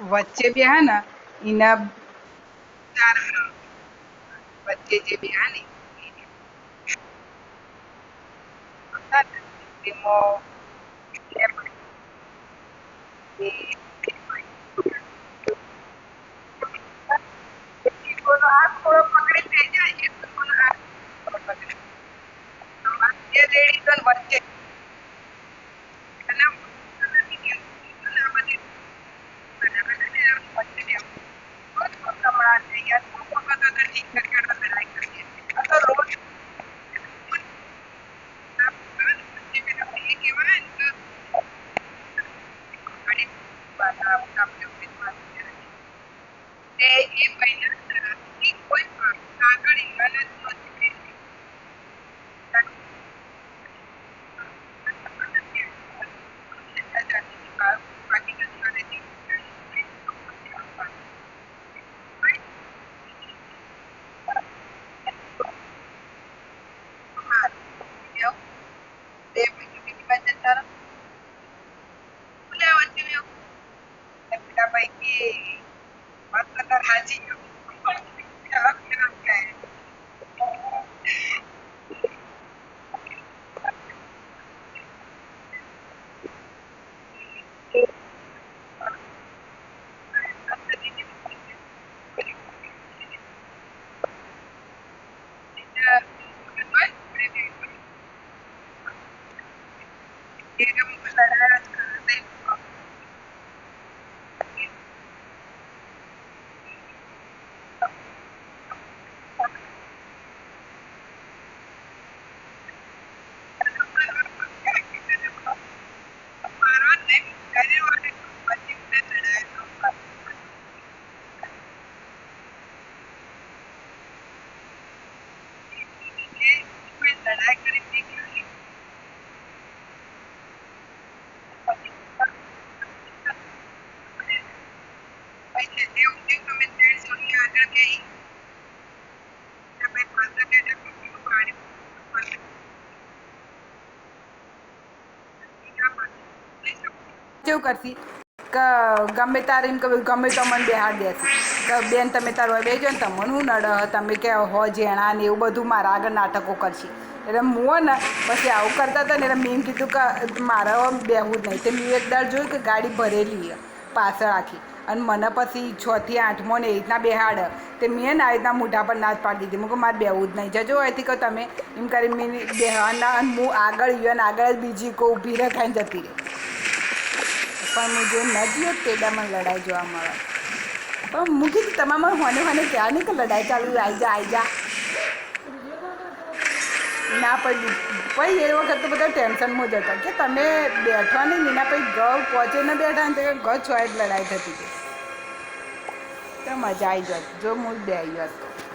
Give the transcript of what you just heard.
વચ્ચે બેહા ને એના ચાર વચ્ચે જે બેહા ને તેમાં એકોનો હાથ થોડો પકડી થઈ જાય એકોનો હાથ થોડો પકડી એ લેડીઝ વચ્ચે અને નથી કેવું આ બધી વચ્ચે બેહવું હમણાં યાર વખત તો ઠીક છે લડાઈ કરીએ આ તો રોજ એ કહેવાય ને કે ઘડી એ મહિના કોઈ આગળ ઈંગલ પૈકી વાત કરતા હાજી લડાઈ કરી એવું થયું તમે ત્રણ સોની આગળ ગઈ તમે પાછળ બેઠા પાણી કેવું કરતી કે ગમે તારે એમ કે ગમે તો મને બેહાડ દેતી કે બેન તમે તારો બેજો ને તમને હું નડ તમે કે હો જેણા ને એવું બધું મારા આગળ નાટકો કરશે એટલે હું ને પછી આવું કરતા હતા ને એટલે મેં કીધું કે મારે બેહવું જ નહીં તે મેં એક દાડ જોયું કે ગાડી ભરેલી પાછળ આખી અને મને પછી 6 થી 8મો ને એ રીતના બેહાડ તે મેં ને આ રીતના મોઢા પર ના જ પાડી દીધી મૂકે મારે બેહવું જ નહીં જજો અહીંથી કહો તમે એમ કરી મેં બેહવાના અને હું આગળ ગયો ને આગળ જ બીજી કોઈ ઊભી રહે ખાઈને જતી રહી પણ હું જો ન જોયો તેડામાં લડાઈ જોવા મળે પણ હું કીધું તમારે હોને ક્યાં નહીં કે લડાઈ ચાલુ આવી જા ના પછી પછી એ વખત તો બધા ટેન્શનમાં જ હતા કે તમે બેઠવા નહીં એના પછી ઘર પહોંચે ને બેઠા ને તો ઘર છોય જ લડાઈ થતી હતી તો મજા આવી જાત જો હું બે આવી હોત તો